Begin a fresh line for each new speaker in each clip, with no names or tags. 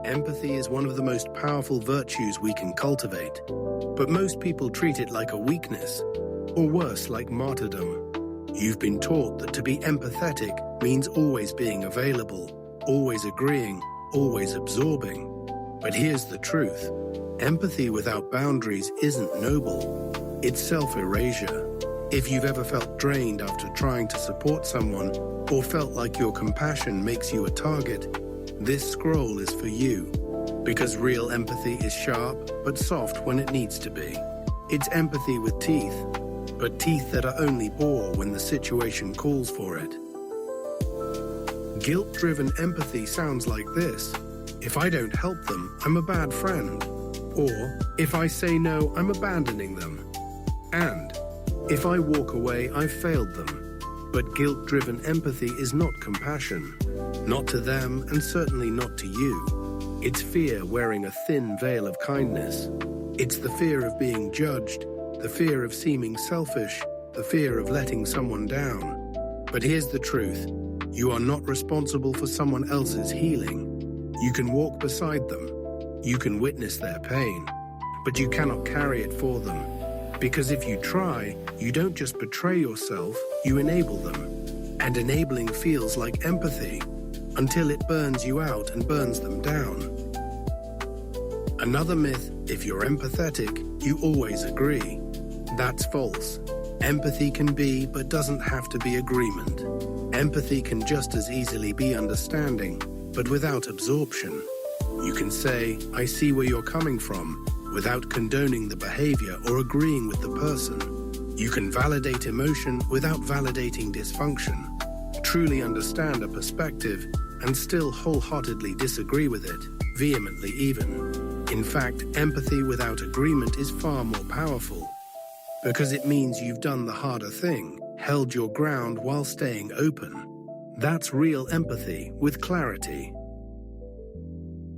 Empathy is one of the most powerful virtues we can cultivate, but most people treat it like a weakness, or worse, like martyrdom. You've been taught that to be empathetic means always being available, always agreeing, always absorbing. But here's the truth. Empathy without boundaries isn't noble. It's self-erasure. If you've ever felt drained after trying to support someone, or felt like your compassion makes you a target, this scroll is for you. Because real empathy is sharp, but soft when it needs to be. It's empathy with teeth, but teeth that are only bore when the situation calls for it. Guilt-driven empathy sounds like this. If I don't help them, I'm a bad friend. Or, if I say no, I'm abandoning them. And, if I walk away, I've failed them. But guilt-driven empathy is not compassion. Not to them, and certainly not to you. It's fear wearing a thin veil of kindness. It's the fear of being judged, the fear of seeming selfish, the fear of letting someone down. But here's the truth. You are not responsible for someone else's healing. You can walk beside them. You can witness their pain. But you cannot carry it for them. Because if you try, you don't just betray yourself, you enable them. And enabling feels like empathy, until it burns you out and burns them down. Another myth, if you're empathetic, you always agree. That's false. Empathy can be, but doesn't have to be agreement. Empathy can just as easily be understanding, but without absorption. You can say, I see where you're coming from, without condoning the behavior or agreeing with the person. You can validate emotion without validating dysfunction. Truly understand a perspective and still wholeheartedly disagree with it, vehemently even. In fact, empathy without agreement is far more powerful, because it means you've done the harder thing, held your ground while staying open. That's real empathy with clarity.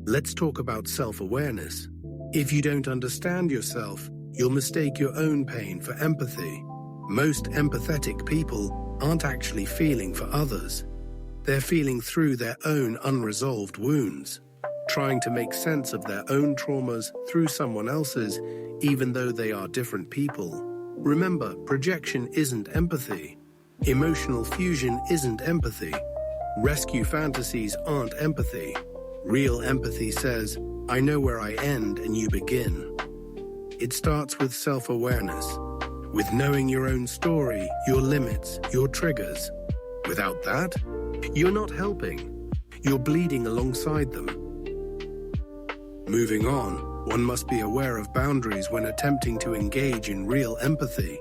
Let's talk about self-awareness. If you don't understand yourself, you'll mistake your own pain for empathy. Most empathetic people aren't actually feeling for others. They're feeling through their own unresolved wounds, trying to make sense of their own traumas through someone else's, even though they are different people. Remember, projection isn't empathy. Emotional fusion isn't empathy. Rescue fantasies aren't empathy. Real empathy says, I know where I end and you begin. It starts with self-awareness, with knowing your own story, your limits, your triggers. Without that, you're not helping. You're bleeding alongside them. Moving on, one must be aware of boundaries when attempting to engage in real empathy.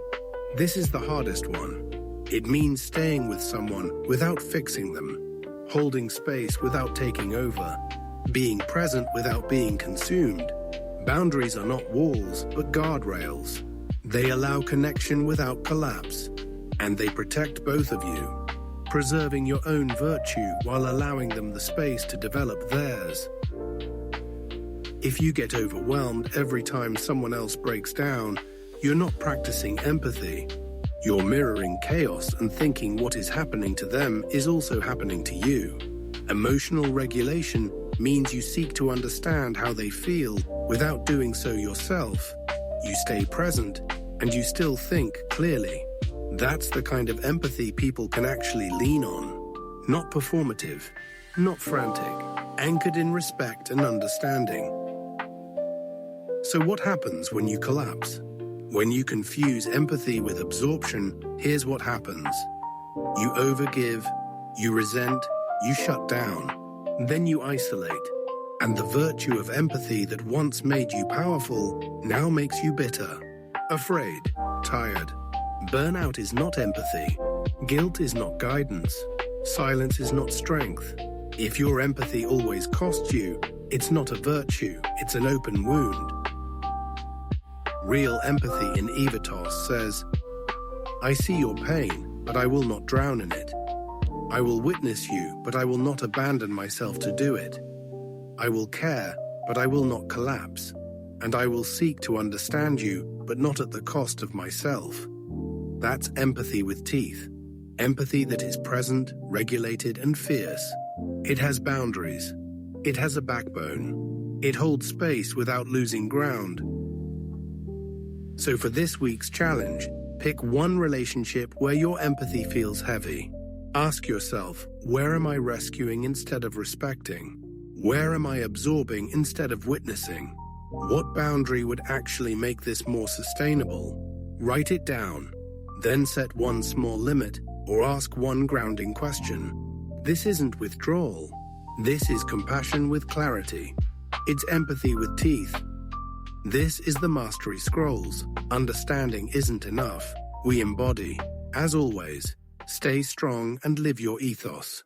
This is the hardest one. It means staying with someone without fixing them, holding space without taking over, being present without being consumed. Boundaries are not walls, but guardrails. They allow connection without collapse, and they protect both of you, preserving your own virtue while allowing them the space to develop theirs. If you get overwhelmed every time someone else breaks down, you're not practicing empathy. You're mirroring chaos and thinking what is happening to them is also happening to you. Emotional regulation means you seek to understand how they feel without doing so yourself. You stay present, and you still think clearly. That's the kind of empathy people can actually lean on. Not performative, not frantic, anchored in respect and understanding. So what happens when you collapse? When you confuse empathy with absorption, here's what happens. You overgive, you resent, you shut down. Then you isolate. And the virtue of empathy that once made you powerful now makes you bitter, afraid, tired. Burnout is not empathy. Guilt is not guidance. Silence is not strength. If your empathy always costs you, it's not a virtue, it's an open wound. Real empathy in Ethos says, I see your pain, but I will not drown in it. I will witness you, but I will not abandon myself to do it. I will care, but I will not collapse. And I will seek to understand you, but not at the cost of myself. That's empathy with teeth. Empathy that is present, regulated, and fierce. It has boundaries. It has a backbone. It holds space without losing ground. So for this week's challenge, pick one relationship where your empathy feels heavy. Ask yourself, where am I rescuing instead of respecting? Where am I absorbing instead of witnessing? What boundary would actually make this more sustainable? Write it down. Then set one small limit or ask one grounding question. This isn't withdrawal. This is compassion with clarity. It's empathy with teeth. This is the Mastery Scrolls. Understanding isn't enough. We embody. As always, stay strong and live your ethos.